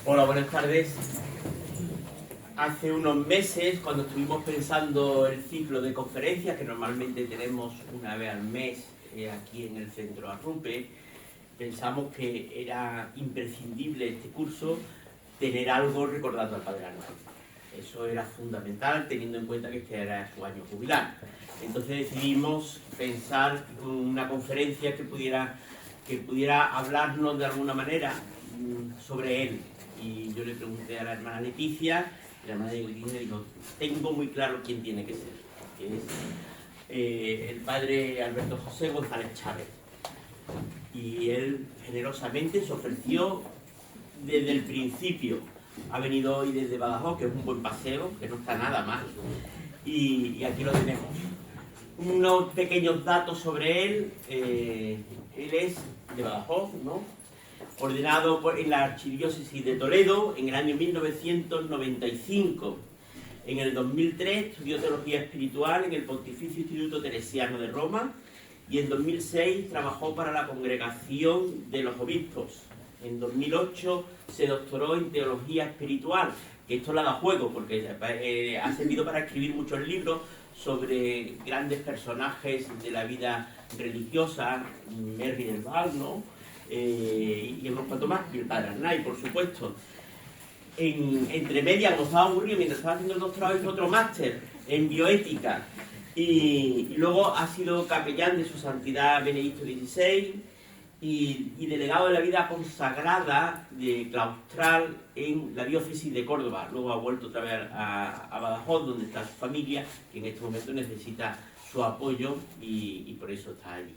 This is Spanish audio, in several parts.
Hola, buenas tardes. Hace unos meses, cuando estuvimos pensando el ciclo de conferencias, que normalmente tenemos una vez al mes aquí en el Centro Arrupe, pensamos que era imprescindible este curso tener algo recordando al Padre Arnaiz. Eso era fundamental, teniendo en cuenta que este era su año jubilar. Entonces decidimos pensar una conferencia que pudiera hablarnos de alguna manera sobre él. Y yo le pregunté a la hermana Leticia, y la hermana Leticia dijo: tengo muy claro quién tiene que ser, que es el padre Alberto José González Chávez. Y él generosamente se ofreció desde el principio. Ha venido hoy desde Badajoz, que es un buen paseo, que no está nada mal, y aquí lo tenemos. Unos pequeños datos sobre él. Él es de Badajoz, ¿no? Ordenado en la Archidiócesis de Toledo en el año 1995. En el 2003 estudió Teología Espiritual en el Pontificio Instituto Teresiano de Roma y en 2006 trabajó para la Congregación de los Obispos. En 2008 se doctoró en Teología Espiritual, que esto le da juego porque ha servido para escribir muchos libros sobre grandes personajes de la vida religiosa, Merry del Val, ¿no? Y unos cuantos más, y el Padre Arnaiz, por supuesto. Entre medias, cuando estaba aburrido, mientras estaba haciendo el doctorado, hizo otro máster en bioética y luego ha sido capellán de su santidad Benedicto XVI y delegado de la vida consagrada de claustral en la diócesis de Córdoba. Luego ha vuelto otra vez a Badajoz, donde está su familia, que en este momento necesita su apoyo y por eso está allí.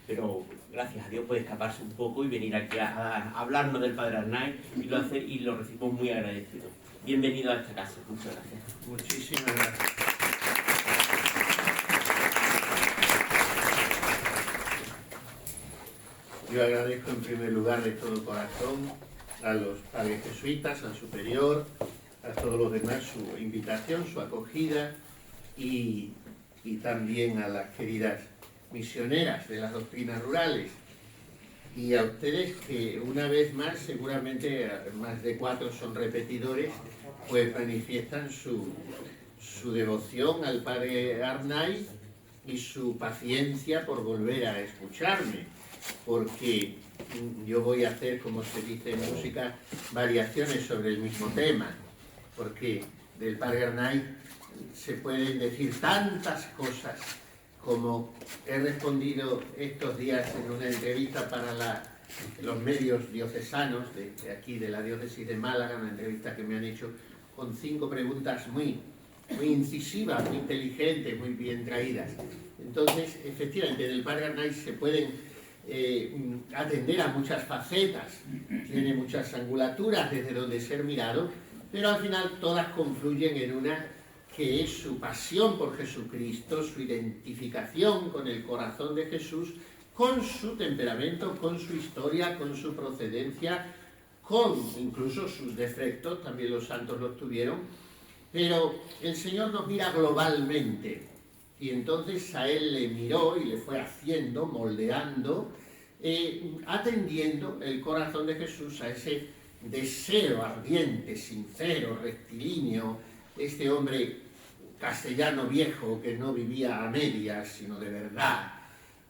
Pero gracias a Dios puede escaparse un poco y venir aquí a hablarnos del Padre Arnaiz y lo recibimos muy agradecido. Bienvenido a esta casa. Muchas gracias. Muchísimas gracias. Yo agradezco en primer lugar de todo corazón a los padres jesuitas, al superior, a todos los demás su invitación, su acogida y también a las queridas misioneras de las doctrinas rurales y a ustedes que una vez más, seguramente más de 4 son repetidores, pues manifiestan su devoción al Padre Arnaiz y su paciencia por volver a escucharme, porque yo voy a hacer, como se dice en música, variaciones sobre el mismo tema, porque del Padre Arnaiz se pueden decir tantas cosas. Como he respondido estos días en una entrevista para los medios diocesanos de aquí, de la diócesis de Málaga, una entrevista que me han hecho con 5 preguntas muy incisivas, muy inteligentes, muy bien traídas. Entonces, efectivamente, del Padre Arnaiz se pueden atender a muchas facetas, tiene muchas angulaturas desde donde ser mirado, pero al final todas confluyen en una que es su pasión por Jesucristo, su identificación con el corazón de Jesús, con su temperamento, con su historia, con su procedencia, con incluso sus defectos, también los santos los tuvieron, pero el Señor nos mira globalmente, y entonces a Él le miró y le fue haciendo, moldeando, atendiendo el corazón de Jesús a ese deseo ardiente, sincero, rectilíneo, este hombre castellano viejo que no vivía a medias, sino de verdad.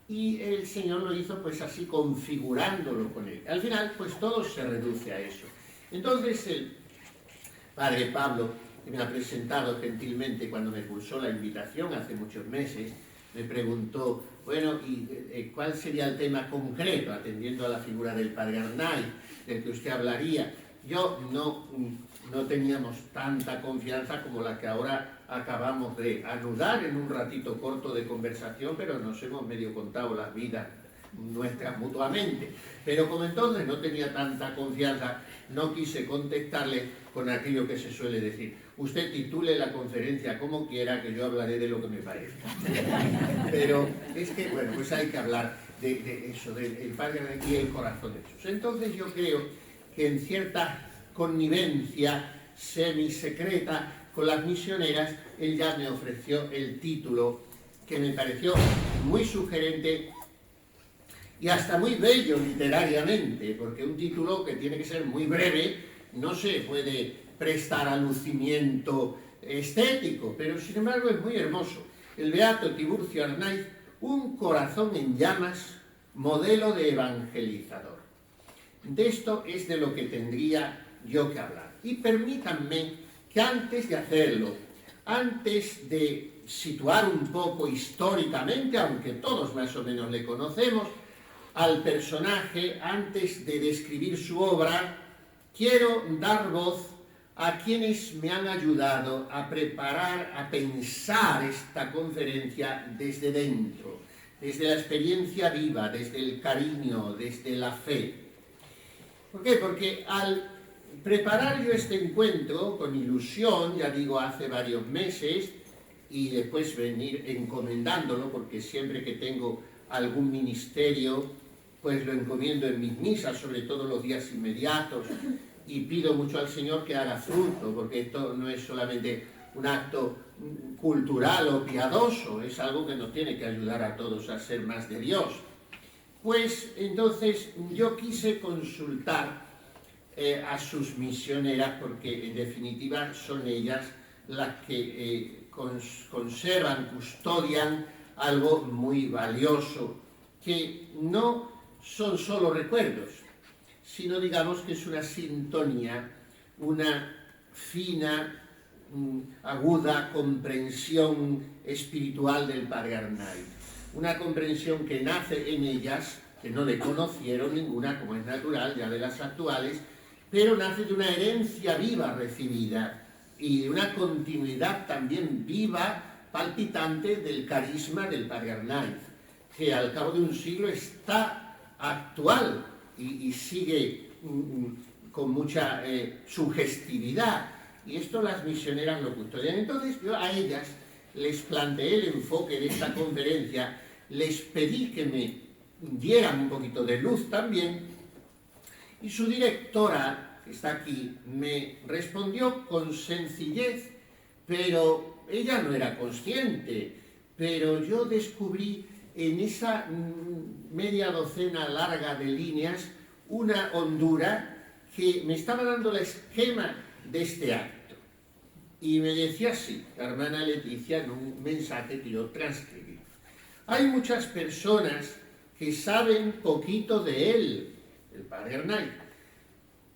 Y el Señor lo hizo pues así, configurándolo con él. Al final, pues todo se reduce a eso. Entonces el padre Pablo, que me ha presentado gentilmente cuando me cursó la invitación hace muchos meses, me preguntó, bueno, ¿y cuál sería el tema concreto, atendiendo a la figura del Padre Arnaiz, del que usted hablaría? Yo no teníamos tanta confianza como la que ahora acabamos de anudar en un ratito corto de conversación, pero nos hemos medio contado las vidas nuestras mutuamente. Pero como entonces no tenía tanta confianza, no quise contestarle con aquello que se suele decir: usted titule la conferencia como quiera, que yo hablaré de lo que me parezca. Pero es que, bueno, pues hay que hablar de eso, del Padre y el corazón de Jesús. Entonces yo creo que en cierta connivencia semisecreta con las misioneras, él ya me ofreció el título que me pareció muy sugerente y hasta muy bello literariamente, porque un título que tiene que ser muy breve no se puede prestar a lucimiento estético, pero sin embargo es muy hermoso. El beato Tiburcio Arnaiz, un corazón en llamas, modelo de evangelizador. De esto es de lo que tendría yo que hablar. Y permítanme que antes de hacerlo, antes de situar un poco históricamente, aunque todos más o menos le conocemos, al personaje, antes de describir su obra, quiero dar voz a quienes me han ayudado a preparar, a pensar esta conferencia desde dentro, desde la experiencia viva, desde el cariño, desde la fe. ¿Por qué? Porque al preparar yo este encuentro con ilusión, ya digo, hace varios meses, y después venir encomendándolo, porque siempre que tengo algún ministerio, pues lo encomiendo en mis misas, sobre todo los días inmediatos, y pido mucho al Señor que haga fruto, porque esto no es solamente un acto cultural o piadoso, es algo que nos tiene que ayudar a todos a ser más de Dios. Pues entonces yo quise consultar a sus misioneras, porque en definitiva son ellas las que conservan, custodian algo muy valioso, que no son solo recuerdos, sino digamos que es una sintonía, una fina, aguda comprensión espiritual del Padre Arnaiz. Una comprensión que nace en ellas, que no le conocieron ninguna, como es natural, ya de las actuales, pero nace de una herencia viva recibida y de una continuidad también viva, palpitante del carisma del Padre Arnaiz, que al cabo de un siglo está actual y sigue con mucha sugestividad. Y esto las misioneras lo custodian. Entonces yo a ellas les planteé el enfoque de esta conferencia, les pedí que me dieran un poquito de luz también, y su directora, que está aquí, me respondió con sencillez, pero ella no era consciente, pero yo descubrí en esa media docena larga de líneas una hondura que me estaba dando el esquema de este acto. Y me decía así, la hermana Leticia, en un mensaje que yo transcribí. Hay muchas personas que saben poquito de él, el Padre Arnaiz.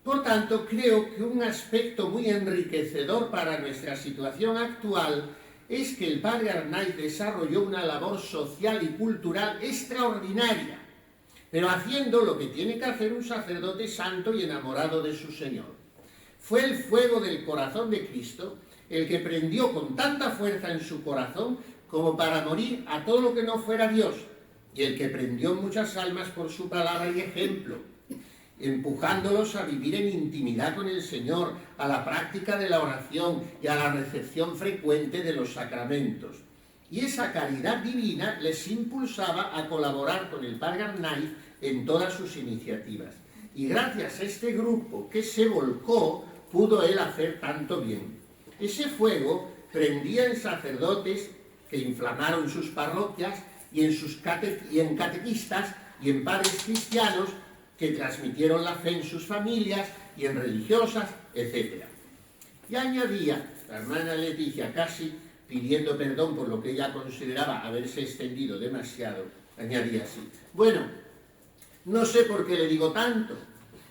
Por tanto, creo que un aspecto muy enriquecedor para nuestra situación actual es que el Padre Arnaiz desarrolló una labor social y cultural extraordinaria, pero haciendo lo que tiene que hacer un sacerdote santo y enamorado de su Señor. Fue el fuego del corazón de Cristo el que prendió con tanta fuerza en su corazón como para morir a todo lo que no fuera Dios, y el que prendió muchas almas por su palabra y ejemplo, empujándolos a vivir en intimidad con el Señor, a la práctica de la oración y a la recepción frecuente de los sacramentos. Y esa caridad divina les impulsaba a colaborar con el Padre Arnaiz en todas sus iniciativas. Y gracias a este grupo que se volcó, pudo él hacer tanto bien. Ese fuego prendía en sacerdotes que inflamaron sus parroquias y en catequistas y en padres cristianos que transmitieron la fe en sus familias y en religiosas, etc. Y añadía, la hermana Leticia, casi pidiendo perdón por lo que ella consideraba haberse extendido demasiado, añadía así: bueno, no sé por qué le digo tanto.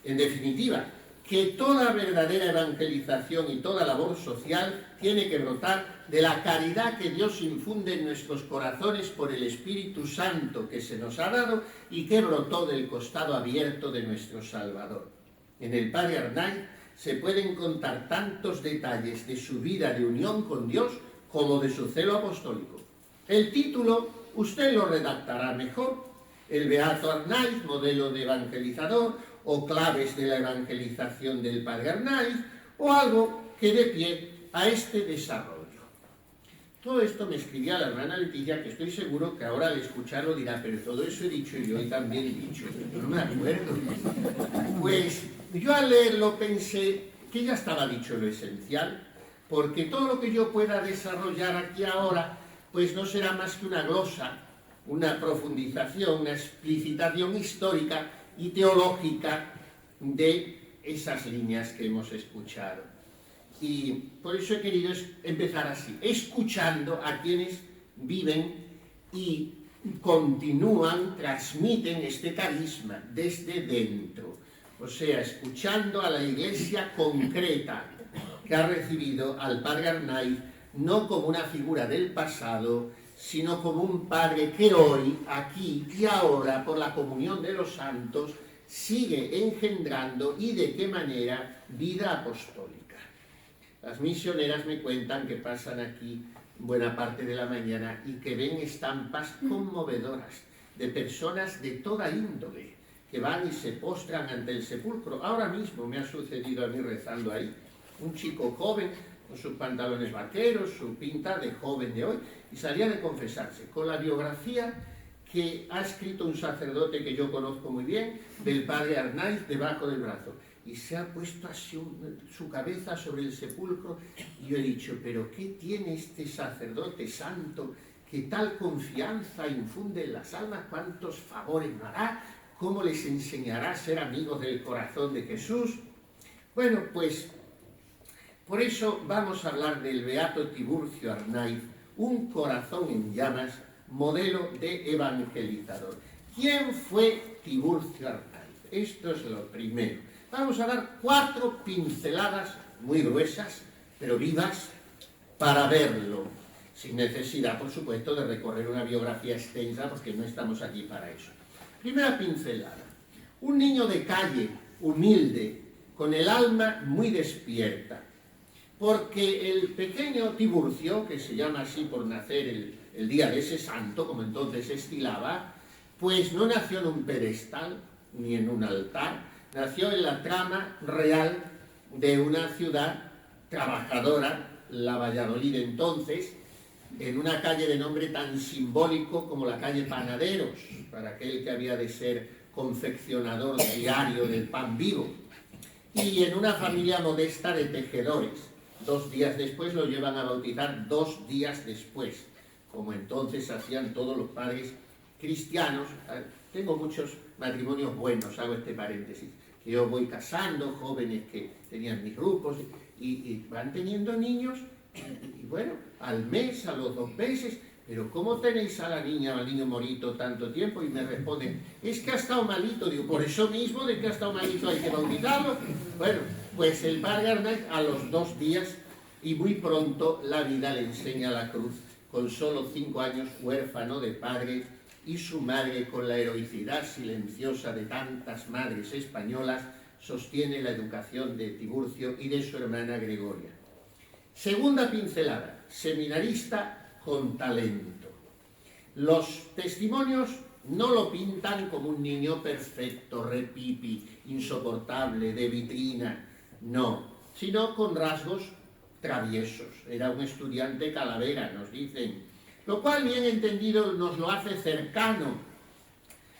En definitiva, que toda verdadera evangelización y toda labor social tiene que brotar de la caridad que Dios infunde en nuestros corazones por el Espíritu Santo que se nos ha dado y que brotó del costado abierto de nuestro Salvador. En el Padre Arnaiz se pueden contar tantos detalles de su vida de unión con Dios como de su celo apostólico. El título usted lo redactará mejor: el Beato Arnaiz, modelo de evangelizador, o claves de la evangelización del Padre Arnaiz, o algo que dé pie a este desarrollo. Todo esto me escribía la hermana Leticia, que estoy seguro que ahora al escucharlo dirá: pero todo eso he dicho yo y también he dicho, yo no me acuerdo. Pues yo al leerlo pensé que ya estaba dicho lo esencial, porque todo lo que yo pueda desarrollar aquí ahora, pues no será más que una glosa una profundización, una explicitación histórica y teológica de esas líneas que hemos escuchado. Y por eso he querido empezar así, escuchando a quienes viven y continúan, transmiten este carisma desde dentro. O sea, escuchando a la Iglesia concreta que ha recibido al Padre Arnaiz, no como una figura del pasado, sino como un Padre que hoy, aquí y ahora, por la comunión de los santos, sigue engendrando, y de qué manera, vida apostólica. Las misioneras me cuentan que pasan aquí buena parte de la mañana y que ven estampas conmovedoras de personas de toda índole que van y se postran ante el sepulcro. Ahora mismo me ha sucedido a mí rezando ahí, un chico joven con sus pantalones vaqueros, su pinta de joven de hoy, y salía de confesarse con la biografía que ha escrito un sacerdote que yo conozco muy bien, del Padre Arnaiz, debajo del brazo. Y se ha puesto así su cabeza sobre el sepulcro, y yo he dicho, pero ¿qué tiene este sacerdote santo que tal confianza infunde en las almas? ¿Cuántos favores me hará? ¿Cómo les enseñará a ser amigos del corazón de Jesús? Bueno, pues por eso vamos a hablar del beato Tiburcio Arnaiz, un corazón en llamas, modelo de evangelizador. ¿Quién fue Tiburcio Arnaiz? Esto es lo primero. Vamos a dar 4 pinceladas muy gruesas, pero vivas, para verlo, sin necesidad, por supuesto, de recorrer una biografía extensa, porque no estamos aquí para eso. Primera pincelada. Un niño de calle, humilde, con el alma muy despierta, porque el pequeño Tiburcio, que se llama así por nacer el día de ese santo, como entonces se estilaba, pues no nació en un pedestal, ni en un altar, nació en la trama real de una ciudad trabajadora, la Valladolid entonces, en una calle de nombre tan simbólico como la calle Panaderos, para aquel que había de ser confeccionador diario del pan vivo, y en una familia modesta de tejedores. 2 días después lo llevan a bautizar, 2 días después, como entonces hacían todos los padres cristianos. Tengo muchos matrimonios buenos, hago este paréntesis, que yo voy casando, jóvenes que tenían mis grupos, y van teniendo niños, y bueno, al mes, a los 2 meses, pero ¿cómo tenéis a la niña o al niño morito tanto tiempo? Y me responden, es que ha estado malito. Digo, por eso mismo de que ha estado malito hay que bautizarlo. Bueno, pues el Padre Arnaiz a los 2 días, y muy pronto la vida le enseña la cruz, con solo 5 años, huérfano de padre, y su madre, con la heroicidad silenciosa de tantas madres españolas, sostiene la educación de Tiburcio y de su hermana Gregoria. Segunda pincelada, seminarista con talento. Los testimonios no lo pintan como un niño perfecto, repipi, insoportable, de vitrina, no, sino con rasgos traviesos. Era un estudiante calavera, nos dicen, lo cual, bien entendido, nos lo hace cercano,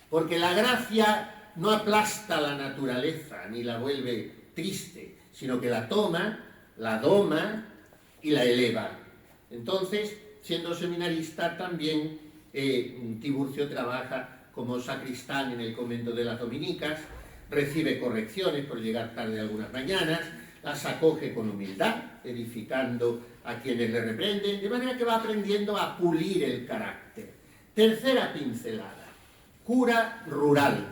porque la gracia no aplasta la naturaleza ni la vuelve triste, sino que la toma, la doma y la eleva. Entonces, siendo seminarista, también Tiburcio trabaja como sacristán en el convento de las dominicas, recibe correcciones por llegar tarde algunas mañanas, las acoge con humildad, edificando a quienes le reprenden, de manera que va aprendiendo a pulir el carácter. Tercera pincelada, cura rural,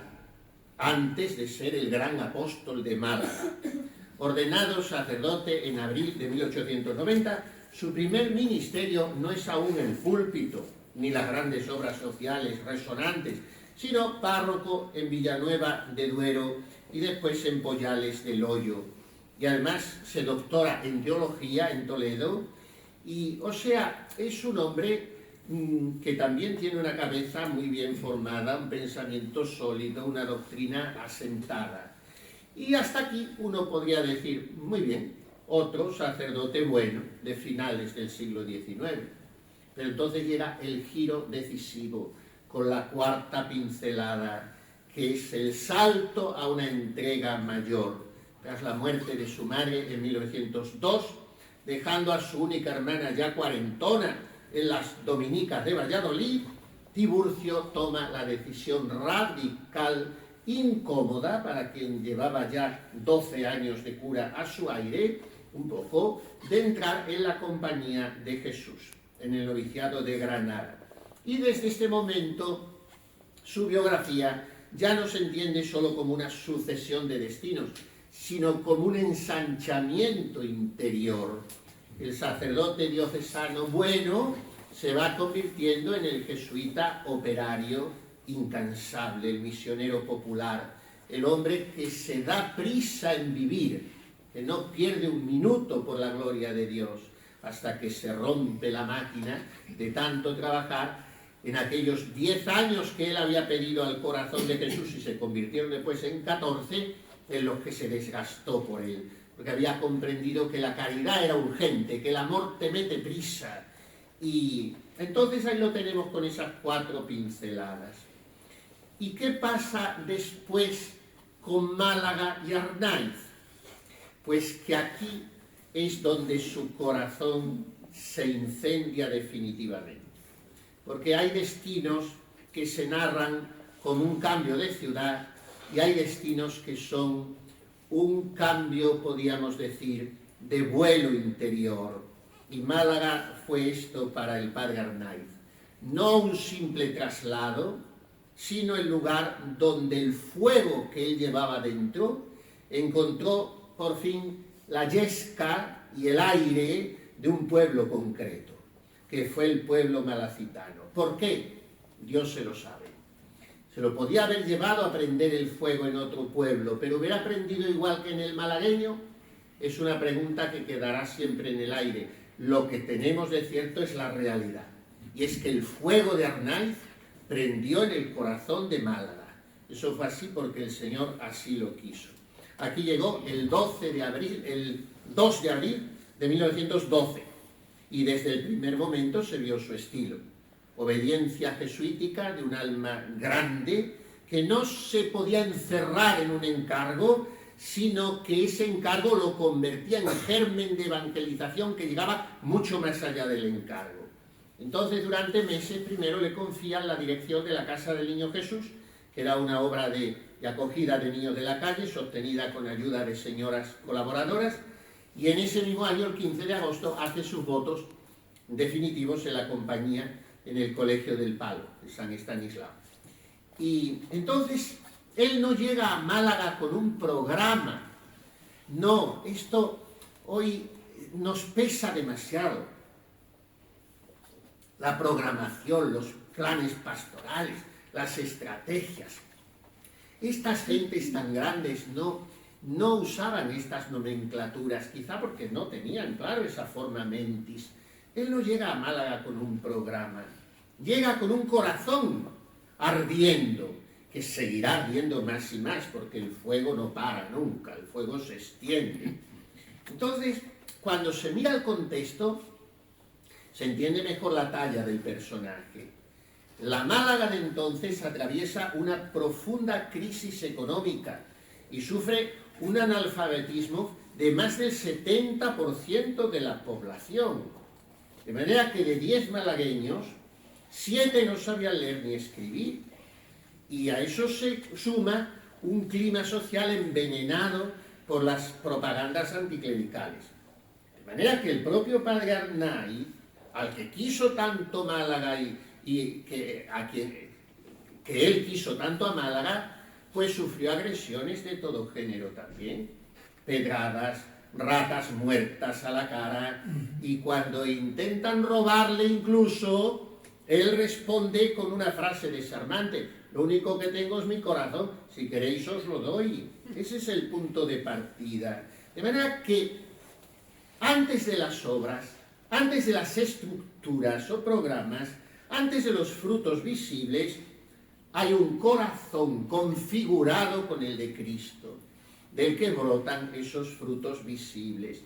antes de ser el gran apóstol de Málaga. Ordenado sacerdote en abril de 1890, su primer ministerio no es aún el púlpito, ni las grandes obras sociales resonantes, sino párroco en Villanueva de Duero y después en Poyales del Hoyo. Y además se doctora en teología en Toledo, y o sea, es un hombre que también tiene una cabeza muy bien formada, un pensamiento sólido, una doctrina asentada. Y hasta aquí uno podría decir, muy bien, otro sacerdote bueno de finales del siglo XIX. Pero entonces llega el giro decisivo, con la cuarta pincelada, que es el salto a una entrega mayor. Tras la muerte de su madre en 1902, dejando a su única hermana ya cuarentona en las dominicas de Valladolid, Tiburcio toma la decisión radical, incómoda, para quien llevaba ya 12 años de cura a su aire, un poco, de entrar en la compañía de Jesús, en el noviciado de Granada. Y desde este momento, su biografía ya no se entiende solo como una sucesión de destinos, sino como un ensanchamiento interior. El sacerdote diocesano bueno se va convirtiendo en el jesuita operario incansable, el misionero popular, el hombre que se da prisa en vivir, que no pierde un minuto por la gloria de Dios, hasta que se rompe la máquina de tanto trabajar en aquellos 10 años que él había pedido al corazón de Jesús y se convirtieron después en 14, en los que se desgastó por él, porque había comprendido que la caridad era urgente, que el amor te mete prisa. Y entonces ahí lo tenemos con esas 4 pinceladas. ¿Y qué pasa después con Málaga y Arnaiz? Pues que aquí es donde su corazón se incendia definitivamente. Porque hay destinos que se narran como un cambio de ciudad y hay destinos que son un cambio, podríamos decir, de vuelo interior. Y Málaga fue esto para el padre Arnaiz. No un simple traslado, sino el lugar donde el fuego que él llevaba dentro encontró por fin la yesca y el aire de un pueblo concreto, que fue el pueblo malacitano. ¿Por qué? Dios se lo sabe. Se lo podía haber llevado a prender el fuego en otro pueblo, pero ¿hubiera aprendido igual que en el malagueño? Es una pregunta que quedará siempre en el aire. Lo que tenemos de cierto es la realidad, y es que el fuego de Arnaiz prendió en el corazón de Málaga. Eso fue así porque el Señor así lo quiso. Aquí llegó el 2 de abril de 1912, y desde el primer momento se vio su estilo. Obediencia jesuítica de un alma grande que no se podía encerrar en un encargo, sino que ese encargo lo convertía en germen de evangelización que llegaba mucho más allá del encargo. Entonces, durante meses, primero le confían la dirección de la Casa del Niño Jesús, que era una obra de acogida de niños de la calle, sostenida con ayuda de señoras colaboradoras, y en ese mismo año, el 15 de agosto, hace sus votos definitivos en la compañía en el Colegio del Palo, de San Estanislao. Y entonces, él no llega a Málaga con un programa. No, esto hoy nos pesa demasiado. La programación, los planes pastorales, las estrategias. Estas gentes tan grandes no usaban estas nomenclaturas, quizá porque no tenían, claro, esa forma mentis. Él no llega a Málaga con un programa, llega con un corazón ardiendo, que seguirá ardiendo más y más, porque el fuego no para nunca, el fuego se extiende. Entonces, cuando se mira el contexto, se entiende mejor la talla del personaje. La Málaga de entonces atraviesa una profunda crisis económica y sufre un analfabetismo de más del 70% de la población. De manera que de 10 malagueños, 7 no sabían leer ni escribir. Y a eso se suma un clima social envenenado por las propagandas anticlericales. De manera que el propio padre Arnaiz, al que quiso tanto Málaga y que él quiso tanto a Málaga, pues sufrió agresiones de todo género también. Pedradas, ratas muertas a la cara, y cuando intentan robarle incluso, él responde con una frase desarmante: lo único que tengo es mi corazón, si queréis os lo doy. Ese es el punto de partida. De manera que antes de las obras, antes de las estructuras o programas, antes de los frutos visibles, hay un corazón configurado con el de Cristo, del que brotan esos frutos visibles.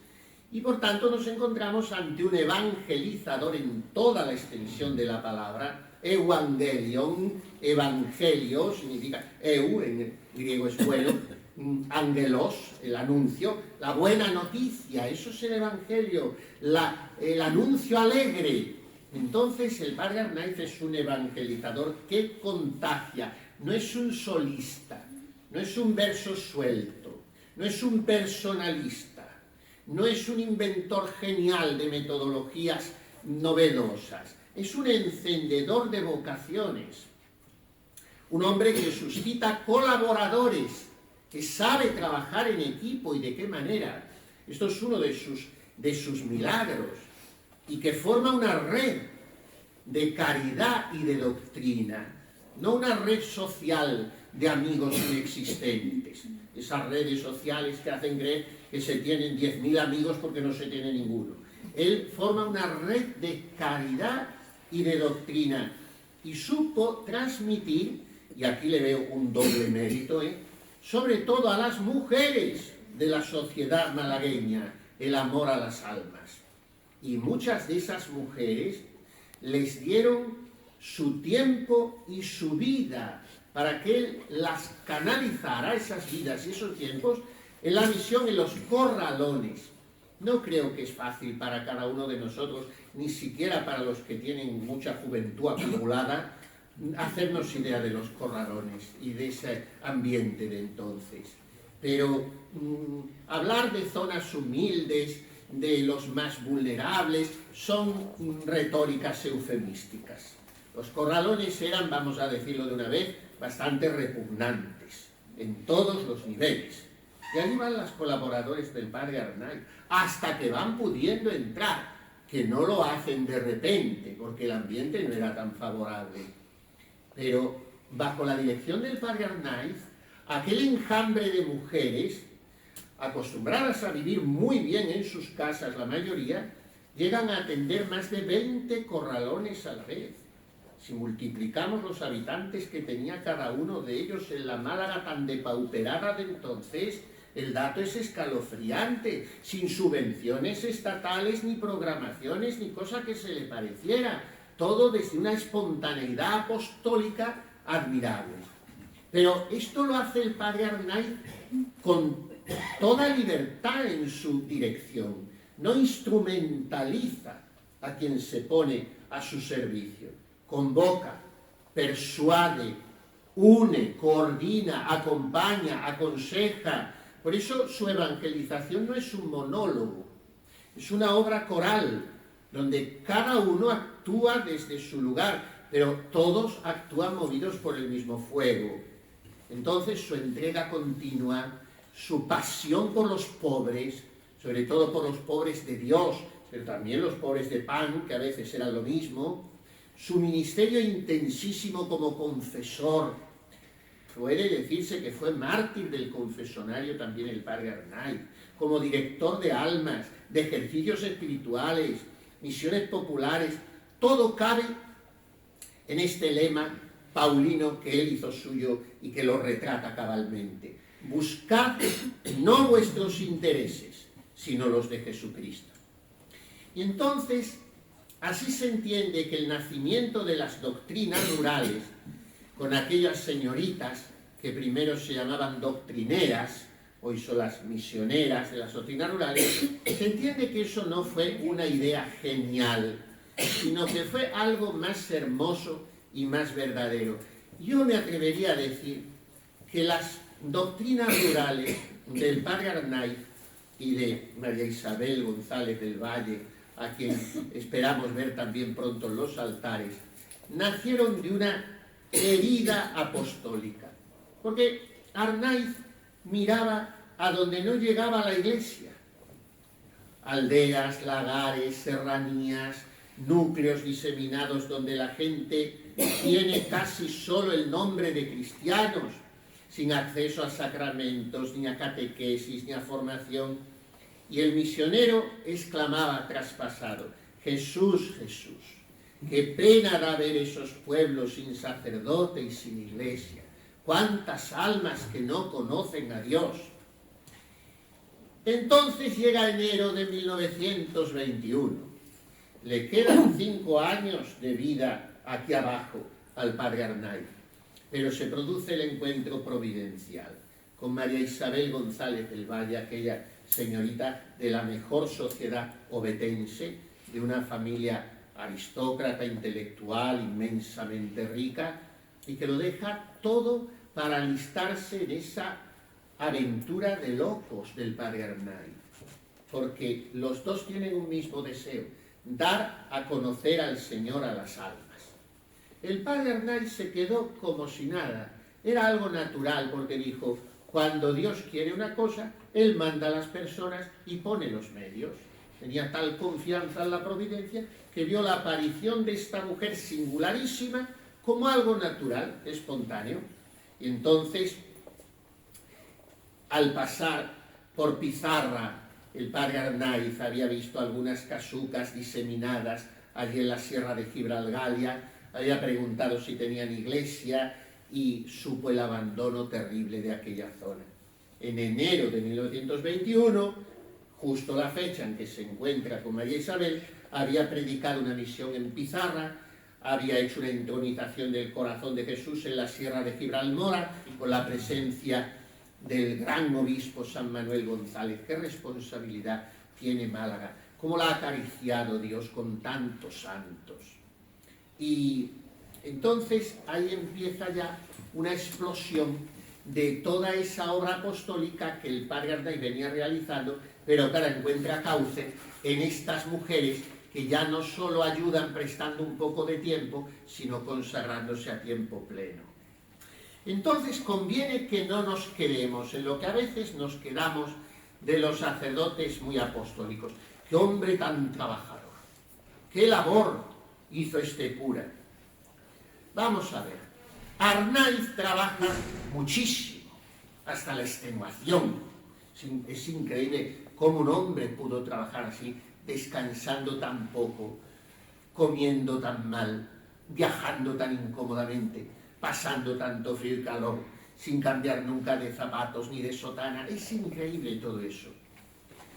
Y por tanto nos encontramos ante un evangelizador en toda la extensión de la palabra. Evangelion, evangelio significa eu, en griego es bueno, angelos, el anuncio, la buena noticia, eso es el evangelio, el anuncio alegre Entonces el padre Arnaiz es un evangelizador que contagia, no es un solista, no es un verso suelto, no es un personalista, no es un inventor genial de metodologías novedosas, es un encendedor de vocaciones, un hombre que suscita colaboradores, que sabe trabajar en equipo y de qué manera. Esto es uno de sus milagros, y que forma una red de caridad y de doctrina, no una red social de amigos inexistentes, esas redes sociales que hacen creer que se tienen 10.000 amigos porque no se tiene ninguno. Él forma una red de caridad y de doctrina, y supo transmitir, y aquí le veo un doble mérito, sobre todo a las mujeres de la sociedad malagueña, el amor a las almas. Y muchas de esas mujeres les dieron su tiempo y su vida para que él las canalizara, esas vidas y esos tiempos, en la misión en los corralones. No creo que es fácil para cada uno de nosotros, ni siquiera para los que tienen mucha juventud acumulada, hacernos idea de los corralones y de ese ambiente de entonces. Pero hablar de zonas humildes, de los más vulnerables, son retóricas eufemísticas. Los corralones eran, vamos a decirlo de una vez, bastante repugnantes, en todos los niveles. Y allí van los colaboradores del padre Arnaiz, hasta que van pudiendo entrar, que no lo hacen de repente, porque el ambiente no era tan favorable. Pero bajo la dirección del padre Arnaiz, aquel enjambre de mujeres, acostumbradas a vivir muy bien en sus casas, la mayoría, llegan a atender más de 20 corralones a la vez. Si multiplicamos los habitantes que tenía cada uno de ellos en la Málaga tan depauperada de entonces, el dato es escalofriante, sin subvenciones estatales, ni programaciones, ni cosa que se le pareciera. Todo desde una espontaneidad apostólica admirable. Pero esto lo hace el padre Arnaiz con toda libertad en su dirección. No instrumentaliza a quien se pone a su servicio. Convoca, persuade, une, coordina, acompaña, aconseja. Por eso su evangelización no es un monólogo, es una obra coral, donde cada uno actúa desde su lugar, pero todos actúan movidos por el mismo fuego. Entonces su entrega continua, su pasión por los pobres, sobre todo por los pobres de Dios, pero también los pobres de pan, que a veces eran lo mismo, su ministerio intensísimo como confesor. Puede decirse que fue mártir del confesonario también el padre Arnaiz, como director de almas, de ejercicios espirituales, misiones populares. Todo cabe en este lema paulino que él hizo suyo y que lo retrata cabalmente. Buscad no vuestros intereses, sino los de Jesucristo. Y entonces, así se entiende que el nacimiento de las doctrinas rurales, con aquellas señoritas que primero se llamaban doctrineras, hoy son las misioneras de las doctrinas rurales, se entiende que eso no fue una idea genial, sino que fue algo más hermoso y más verdadero. Yo me atrevería a decir que las doctrinas rurales del padre Arnaiz y de María Isabel González del Valle, a quien esperamos ver también pronto en los altares, nacieron de una herida apostólica. Porque Arnaiz miraba a donde no llegaba la iglesia. Aldeas, lagares, serranías, núcleos diseminados donde la gente tiene casi solo el nombre de cristianos, sin acceso a sacramentos, ni a catequesis, ni a formación. Y el misionero exclamaba traspasado: Jesús, Jesús, qué pena da ver esos pueblos sin sacerdote y sin iglesia. Cuántas almas que no conocen a Dios. Entonces llega enero de 1921. Le quedan 5 años de vida aquí abajo al padre Arnaiz, pero se produce el encuentro providencial con María Isabel González del Valle, aquella señorita de la mejor sociedad ovetense, de una familia aristócrata, intelectual, inmensamente rica, y que lo deja todo para alistarse en esa aventura de locos del padre Arnaiz, porque los dos tienen un mismo deseo: dar a conocer al Señor a las almas. El padre Arnaiz se quedó como si nada, era algo natural, porque dijo: cuando Dios quiere una cosa, Él manda a las personas y pone los medios. Tenía tal confianza en la providencia que vio la aparición de esta mujer singularísima como algo natural, espontáneo. Y entonces, al pasar por Pizarra, el padre Arnaiz había visto algunas casucas diseminadas allí en la sierra de Gibralgalia, había preguntado si tenían iglesia y supo el abandono terrible de aquella zona. En enero de 1921, justo la fecha en que se encuentra con María Isabel, había predicado una misión en Pizarra, había hecho una entronización del corazón de Jesús en la sierra de Gibralmora, con la presencia del gran obispo San Manuel González. Qué responsabilidad tiene Málaga, cómo la ha acariciado Dios con tantos santos. Y entonces ahí empieza ya una explosión de toda esa obra apostólica que el padre Arnaiz venía realizando, pero que ahora encuentra cauce en estas mujeres que ya no solo ayudan prestando un poco de tiempo, sino consagrándose a tiempo pleno. Entonces conviene que no nos quedemos en lo que a veces nos quedamos de los sacerdotes muy apostólicos. ¡Qué hombre tan trabajador! ¡Qué labor hizo este cura! Vamos a ver, Arnaiz trabaja muchísimo, hasta la extenuación. Es increíble cómo un hombre pudo trabajar así, descansando tan poco, comiendo tan mal, viajando tan incómodamente, pasando tanto frío y calor, sin cambiar nunca de zapatos ni de sotana. Es increíble todo eso.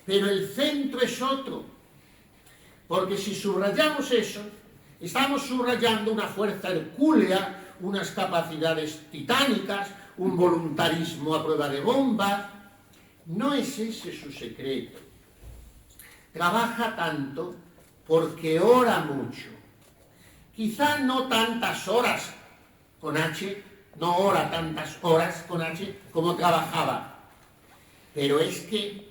Pero el centro es otro, porque si subrayamos eso, estamos subrayando una fuerza hercúlea, unas capacidades titánicas, un voluntarismo a prueba de bomba. No es ese su secreto. Trabaja tanto porque ora mucho. Quizá no tantas horas con H, no ora tantas horas con H como trabajaba, pero es que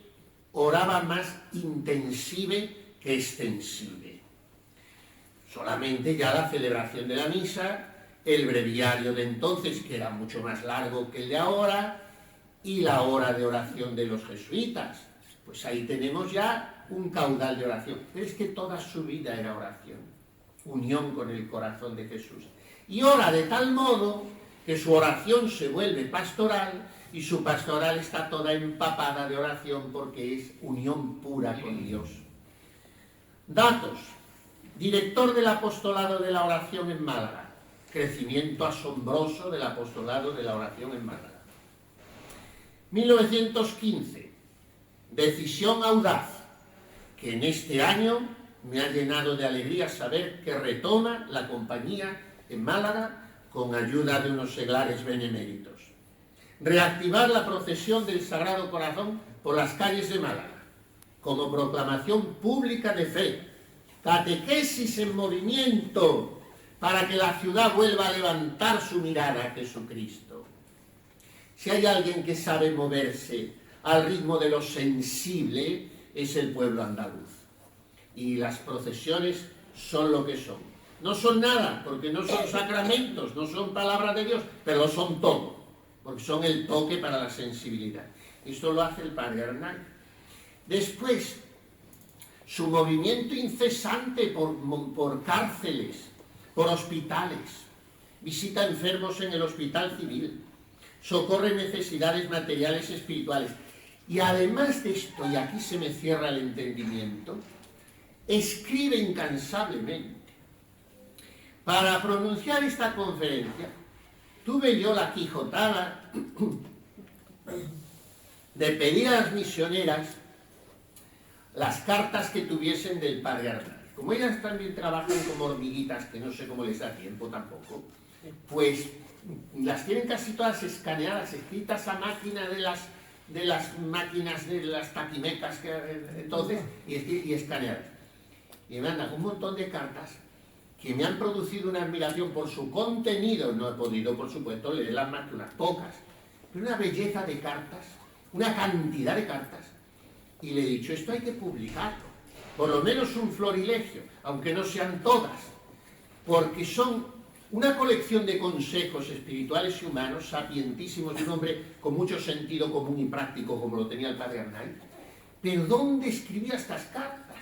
oraba más intensive que extensive. Solamente ya la celebración de la misa, el breviario de entonces, que era mucho más largo que el de ahora, y la hora de oración de los jesuitas. Pues ahí tenemos ya un caudal de oración. Pero es que toda su vida era oración, unión con el corazón de Jesús. Y ora de tal modo que su oración se vuelve pastoral, y su pastoral está toda empapada de oración porque es unión pura con Dios. Datos. Director del apostolado de la oración en Málaga. Crecimiento asombroso del apostolado de la oración en Málaga. 1915. Decisión audaz, que en este año me ha llenado de alegría saber que retoma la compañía en Málaga con ayuda de unos seglares beneméritos. Reactivar la procesión del Sagrado Corazón por las calles de Málaga, como proclamación pública de fe, catequesis en movimiento, para que la ciudad vuelva a levantar su mirada a Jesucristo. Si hay alguien que sabe moverse al ritmo de lo sensible, es el pueblo andaluz. Y las procesiones son lo que son. No son nada, porque no son sacramentos, no son palabras de Dios, pero lo son todo, porque son el toque para la sensibilidad. Esto lo hace el padre Arnaiz. Después, su movimiento incesante por cárceles, por hospitales, visita enfermos en el hospital civil, socorre necesidades materiales y espirituales. Y además de esto, y aquí se me cierra el entendimiento, escribe incansablemente. Para pronunciar esta conferencia, tuve yo la quijotada de pedir a las misioneras las cartas que tuviesen del padre Arnaiz. Como ellas también trabajan como hormiguitas, que no sé cómo les da tiempo tampoco, pues las tienen casi todas escaneadas, escritas a máquina de las máquinas de las taquimecas, entonces, y escaneadas. y me mandan un montón de cartas que me han producido una admiración por su contenido. No he podido, por supuesto, leerlas más que unas pocas, pero una belleza de cartas, una cantidad de cartas, y le he dicho, esto hay que publicarlo, por lo menos un florilegio, aunque no sean todas, porque son una colección de consejos espirituales y humanos sapientísimos de un hombre con mucho sentido común y práctico, como lo tenía el padre Arnaiz. Pero ¿dónde escribía estas cartas?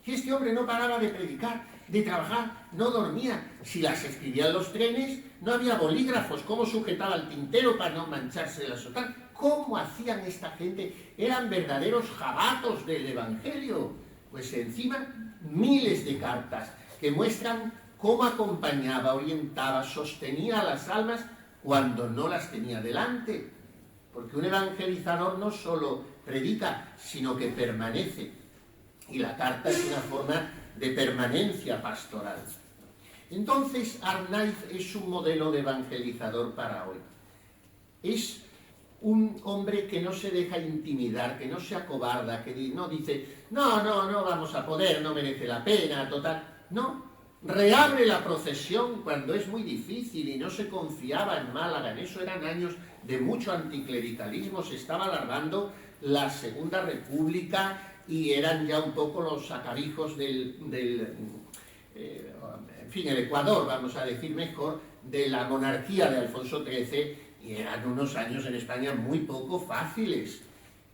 Si este hombre no paraba de predicar, de trabajar, no dormía. Si las escribía en los trenes, no había bolígrafos. ¿Cómo sujetaba el tintero para no mancharse de la sotana? ¿Cómo hacían esta gente? Eran verdaderos jabatos del Evangelio. Pues encima, miles de cartas que muestran cómo acompañaba, orientaba, sostenía a las almas cuando no las tenía delante. Porque un evangelizador no solo predica, sino que permanece. Y la carta es una forma de permanencia pastoral. Entonces, Arnaiz es un modelo de evangelizador para hoy. Es un hombre que no se deja intimidar, que no se acobarda, que no dice, no vamos a poder, no merece la pena, total. No, reabre la procesión cuando es muy difícil y no se confiaba en Málaga. En eso eran años de mucho anticlericalismo, se estaba alargando la Segunda República y eran ya un poco los acarijos en fin, el Ecuador, vamos a decir mejor, de la monarquía de Alfonso XIII, y eran unos años en España muy poco fáciles.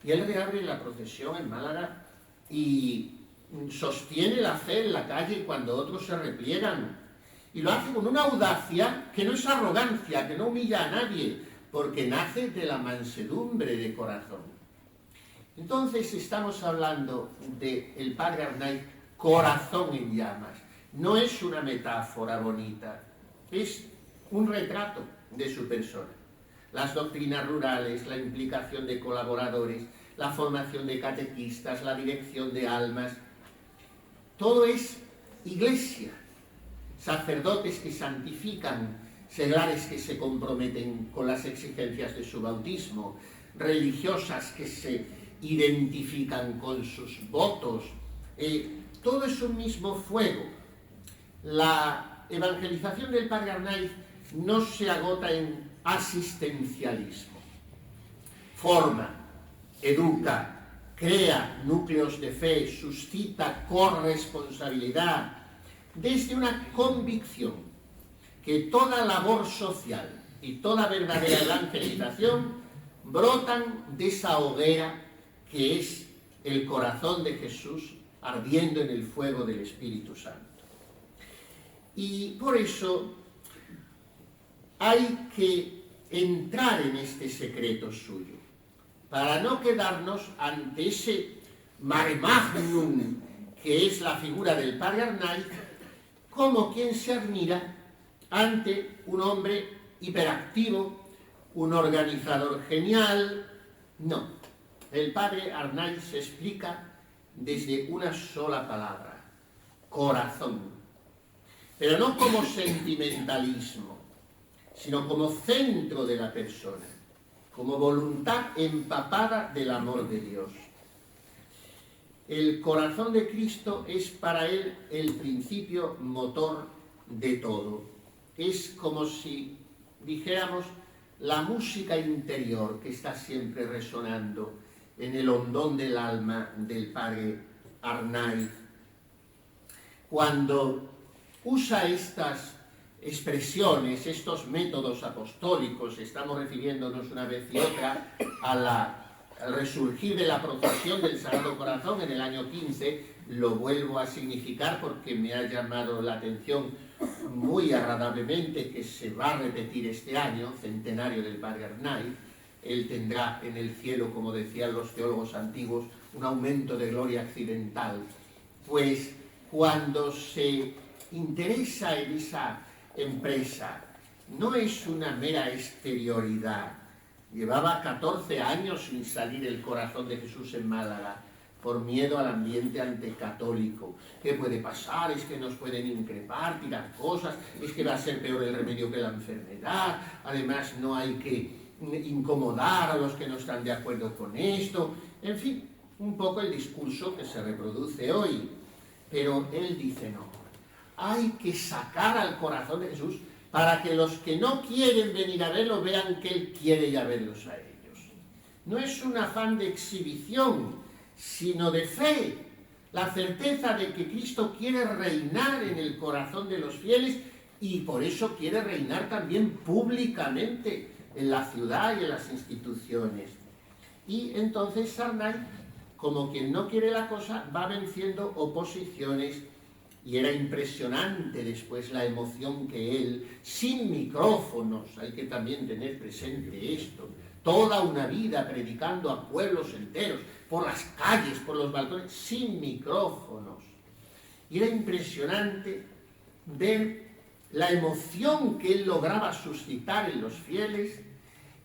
Y él reabre la procesión en Málaga y sostiene la fe en la calle cuando otros se repliegan. Y lo hace con una audacia que no es arrogancia, que no humilla a nadie, porque nace de la mansedumbre de corazón. Entonces estamos hablando del padre Arnaiz, corazón en llamas. No es una metáfora bonita, es un retrato de su persona. Las doctrinas rurales, la implicación de colaboradores, la formación de catequistas, la dirección de almas, todo es iglesia. Sacerdotes que santifican, seglares que se comprometen con las exigencias de su bautismo, religiosas que se identifican con sus votos. Todo es un mismo fuego. La evangelización del padre Arnaiz no se agota en asistencialismo. Forma, educa, crea núcleos de fe, suscita corresponsabilidad, desde una convicción que toda labor social y toda verdadera evangelización brotan de esa hoguera que es el corazón de Jesús ardiendo en el fuego del Espíritu Santo. Y por eso hay que entrar en este secreto suyo, para no quedarnos ante ese mare magnum que es la figura del padre Arnaiz, como quien se admira ante un hombre hiperactivo, un organizador genial. No, el padre Arnaiz se explica desde una sola palabra: corazón. Pero no como sentimentalismo, sino como centro de la persona, como voluntad empapada del amor de Dios. El corazón de Cristo es para él el principio motor de todo. Es como si dijéramos la música interior que está siempre resonando en el hondón del alma del padre Arnaiz. Cuando usa estas expresiones, estos métodos apostólicos, estamos refiriéndonos una vez y otra al resurgir de la procesión del Sagrado Corazón en el año 15, lo vuelvo a significar porque me ha llamado la atención muy agradablemente que se va a repetir este año, centenario del padre Arnaiz. Él tendrá en el cielo, como decían los teólogos antiguos, un aumento de gloria accidental. Pues cuando se interesa en esa empresa, no es una mera exterioridad. Llevaba 14 años sin salir el corazón de Jesús en Málaga, por miedo al ambiente anticatólico. ¿Qué puede pasar? Es que nos pueden increpar, tirar cosas, es que va a ser peor el remedio que la enfermedad, además no hay que incomodar a los que no están de acuerdo con esto. En fin, un poco el discurso que se reproduce hoy. Pero él dice no, hay que sacar al corazón de Jesús para que los que no quieren venir a verlo vean que él quiere ir a verlos a ellos. No es un afán de exhibición, sino de fe, la certeza de que Cristo quiere reinar en el corazón de los fieles y por eso quiere reinar también públicamente en la ciudad y en las instituciones. Y entonces Sarnay, como quien no quiere la cosa, va venciendo oposiciones y era impresionante después la emoción que él, sin micrófonos, hay que también tener presente esto, toda una vida predicando a pueblos enteros, por las calles, por los balcones, sin micrófonos. Y era impresionante ver la emoción que él lograba suscitar en los fieles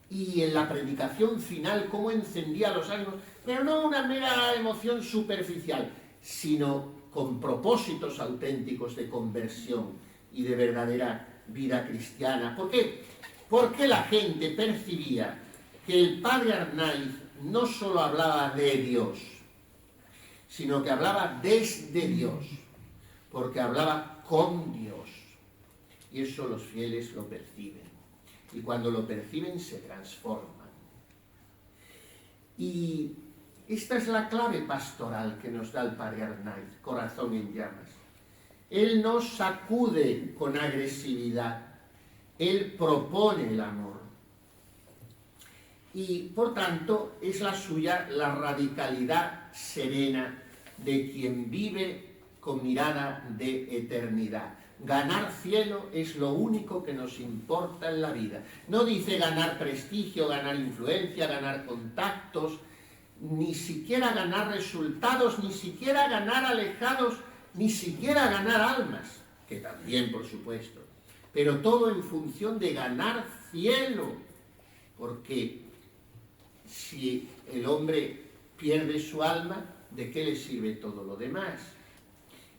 y en la predicación final, cómo encendía los ánimos, pero no una mera emoción superficial, sino con propósitos auténticos de conversión y de verdadera vida cristiana. ¿Por qué? Porque la gente percibía que el padre Arnaiz no solo hablaba de Dios, sino que hablaba desde Dios, porque hablaba con Dios. Y eso los fieles lo perciben. Y cuando lo perciben se transforman. Y esta es la clave pastoral que nos da el padre Arnaiz, Corazón en Llamas. Él no sacude con agresividad, él propone el amor. Y por tanto es la suya la radicalidad serena de quien vive con mirada de eternidad. Ganar cielo es lo único que nos importa en la vida. No dice ganar prestigio, ganar influencia, ganar contactos, ni siquiera ganar resultados, ni siquiera ganar alejados, ni siquiera ganar almas, que también, por supuesto, pero todo en función de ganar cielo, porque si el hombre pierde su alma, ¿de qué le sirve todo lo demás?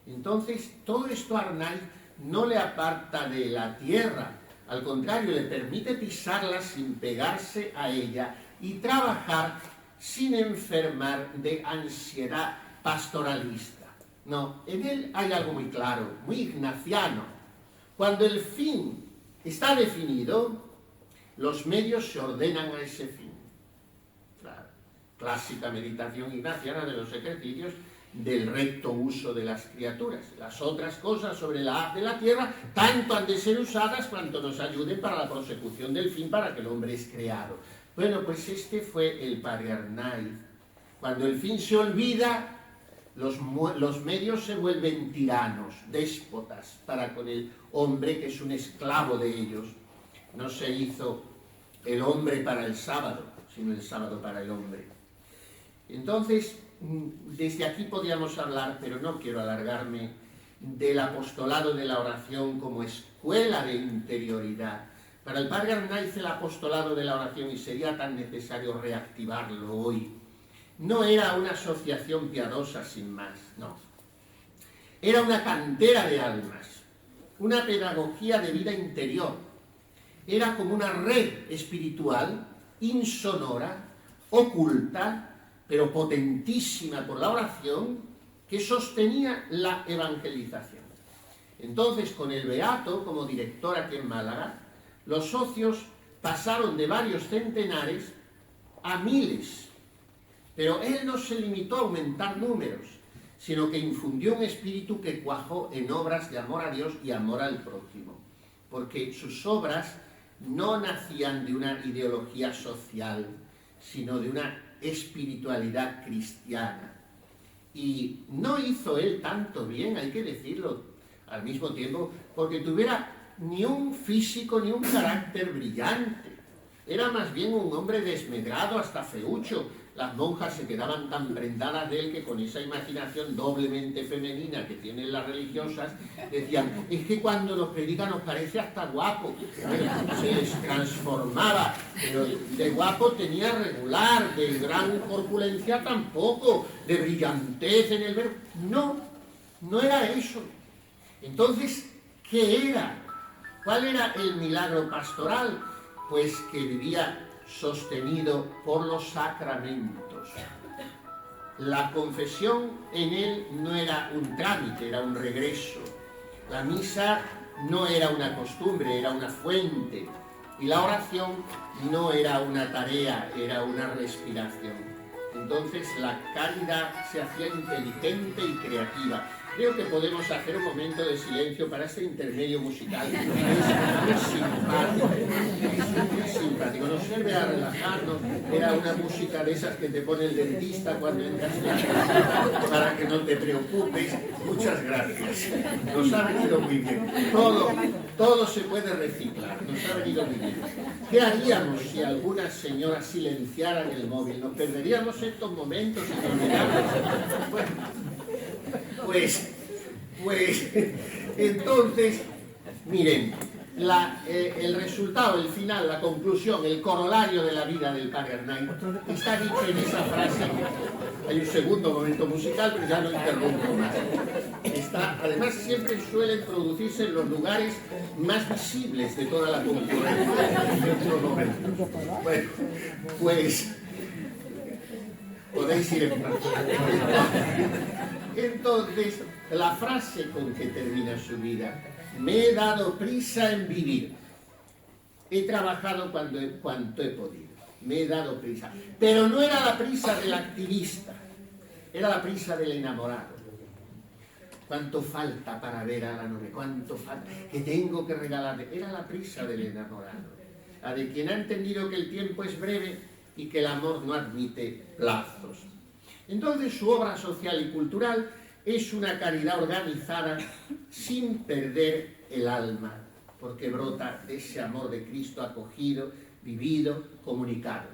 Entonces, todo esto a Arnaiz no le aparta de la tierra, al contrario, le permite pisarla sin pegarse a ella y trabajar sin enfermar de ansiedad pastoralista. No, en él hay algo muy claro, muy ignaciano. Cuando el fin está definido, los medios se ordenan a ese fin. Claro, clásica meditación ignaciana de los ejercicios del recto uso de las criaturas. Las otras cosas sobre la haz de la tierra tanto han de ser usadas cuanto nos ayuden para la prosecución del fin para que el hombre es creado. Bueno, pues este fue el padre Arnaiz. Cuando el fin se olvida, los medios se vuelven tiranos, déspotas para con el hombre que es un esclavo de ellos. No se hizo el hombre para el sábado, sino el sábado para el hombre. Entonces, desde aquí podríamos hablar, pero no quiero alargarme, del apostolado de la oración como escuela de interioridad. Para el padre Arnaiz el apostolado de la oración, y sería tan necesario reactivarlo hoy, no era una asociación piadosa sin más, no. Era una cantera de almas, una pedagogía de vida interior. Era como una red espiritual, insonora, oculta, pero potentísima por la oración, que sostenía la evangelización. Entonces, con el Beato como director aquí en Málaga, los socios pasaron de varios centenares a miles, pero él no se limitó a aumentar números, sino que infundió un espíritu que cuajó en obras de amor a Dios y amor al prójimo, porque sus obras no nacían de una ideología social, sino de una espiritualidad cristiana. Y no hizo él tanto bien, hay que decirlo al mismo tiempo, porque tuviera ni un físico ni un carácter brillante. Era más bien un hombre desmedrado, hasta feucho. Las monjas se quedaban tan prendadas de él que con esa imaginación doblemente femenina que tienen las religiosas, decían, es que cuando nos predica nos parece hasta guapo. Se les transformaba, pero de guapo tenía regular, de gran corpulencia tampoco, de brillantez en el verbo. No, no era eso. Entonces, ¿qué era? ¿Cuál era el milagro pastoral? Pues que vivía sostenido por los sacramentos. La confesión en él no era un trámite, era un regreso. La misa no era una costumbre, era una fuente. Y la oración no era una tarea, era una respiración. Entonces la caridad se hacía inteligente y creativa. Creo que podemos hacer un momento de silencio para este intermedio musical. Es muy simpático, muy simpático. Nos sirve a relajarnos. Era una música de esas que te pone el dentista cuando entras en la casa para que no te preocupes. Muchas gracias. Nos ha venido muy bien. Todo se puede reciclar. Nos ha venido muy bien. ¿Qué haríamos si algunas señoras silenciaran el móvil? ¿Nos perderíamos estos momentos inolvidables? Bueno, pues entonces, miren, el resultado, el final, la conclusión, el corolario de la vida del padre Arnaiz está dicho en esa frase. Hay un segundo momento musical, pero ya no interrumpo más. Además, siempre suelen producirse en los lugares más visibles de toda la concurrencia en estos momentos. Bueno, pues podéis ir en paz. Entonces, la frase con que termina su vida: me he dado prisa en vivir. He trabajado cuanto he podido. Me he dado prisa. Pero no era la prisa del activista, era la prisa del enamorado. ¿Cuánto falta para ver a la novia? ¿Cuánto falta? ¿Qué tengo que regalarle? Era la prisa del enamorado. La de quien ha entendido que el tiempo es breve y que el amor no admite plazos. Entonces su obra social y cultural es una caridad organizada sin perder el alma, porque brota de ese amor de Cristo acogido, vivido, comunicado.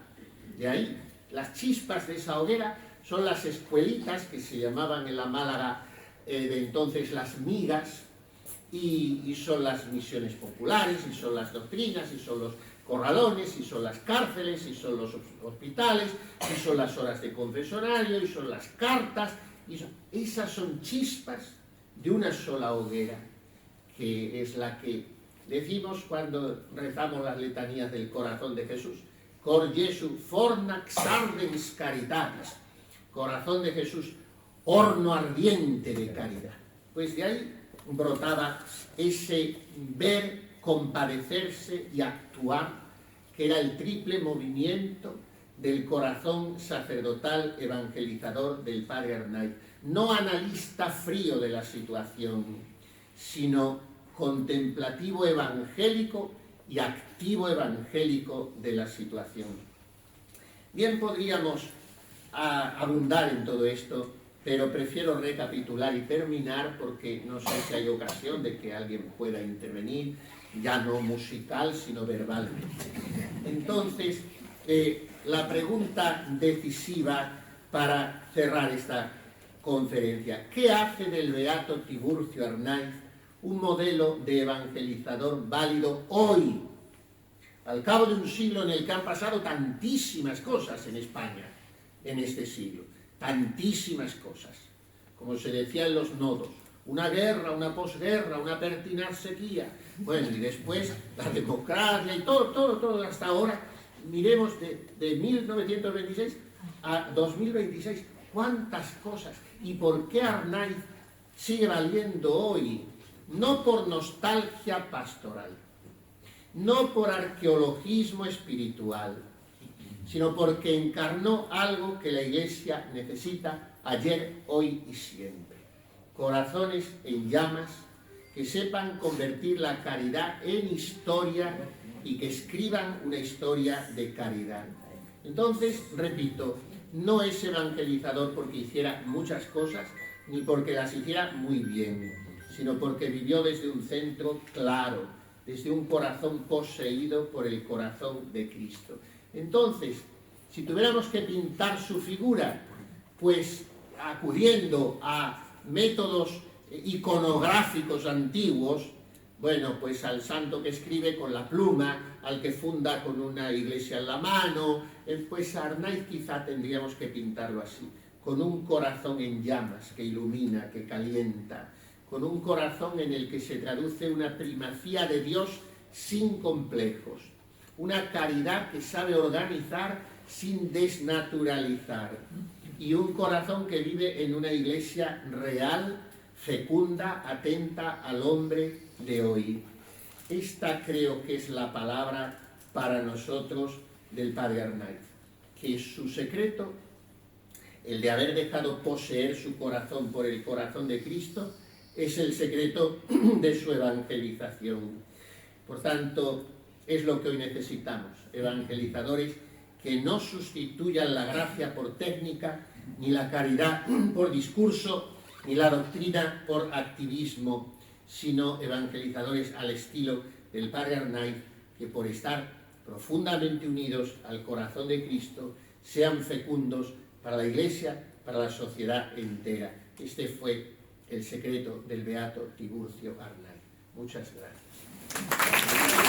De ahí, las chispas de esa hoguera son las escuelitas que se llamaban en la Málaga de entonces las migas, y son las misiones populares, y son las doctrinas, y son los corralones, y son las cárceles, y son los hospitales, y son las horas de confesionario, y son las cartas. Esas son chispas de una sola hoguera, que es la que decimos cuando rezamos las letanías del corazón de Jesús. Cor Jesu fornax ardens caritatis. Corazón de Jesús, horno ardiente de caridad. Pues de ahí brotaba ese ver, compadecerse y actuar, que era el triple movimiento del corazón sacerdotal evangelizador del padre Arnaiz. No analista frío de la situación, sino contemplativo evangélico y activo evangélico de la situación. Bien, podríamos abundar en todo esto, pero prefiero recapitular y terminar porque no sé si hay ocasión de que alguien pueda intervenir, ya no musical, sino verbalmente. Entonces, la pregunta decisiva para cerrar esta conferencia: ¿qué hace del beato Tiburcio Arnaiz un modelo de evangelizador válido hoy, al cabo de un siglo en el que han pasado tantísimas cosas en España, en este siglo? Tantísimas cosas, como se decía en los nodos: una guerra, una posguerra, una pertinaz sequía, bueno, y después la democracia y todo hasta ahora. Miremos de 1926 a 2026, cuántas cosas. ¿Y por qué Arnaiz sigue valiendo hoy? No por nostalgia pastoral, no por arqueologismo espiritual, sino porque encarnó algo que la Iglesia necesita ayer, hoy y siempre. Corazones en llamas que sepan convertir la caridad en historia y que escriban una historia de caridad. Entonces, repito, no es evangelizador porque hiciera muchas cosas, ni porque las hiciera muy bien, sino porque vivió desde un centro claro, desde un corazón poseído por el corazón de Cristo. Entonces, si tuviéramos que pintar su figura, pues acudiendo a métodos iconográficos antiguos, bueno, pues al santo que escribe con la pluma, al que funda con una iglesia en la mano, pues a Arnaiz quizá tendríamos que pintarlo así, con un corazón en llamas que ilumina, que calienta, con un corazón en el que se traduce una primacía de Dios sin complejos, una caridad que sabe organizar sin desnaturalizar, y un corazón que vive en una iglesia real, fecunda, atenta al hombre de hoy. Esta creo que es la palabra para nosotros del Padre Arnaiz, que su secreto, el de haber dejado poseer su corazón por el corazón de Cristo, es el secreto de su evangelización. Por tanto, es lo que hoy necesitamos, evangelizadores que no sustituyan la gracia por técnica, ni la caridad por discurso, ni la doctrina por activismo, sino evangelizadores al estilo del Padre Arnaiz, que por estar profundamente unidos al corazón de Cristo, sean fecundos para la Iglesia, para la sociedad entera. Este fue el secreto del beato Tiburcio Arnaiz. Muchas gracias.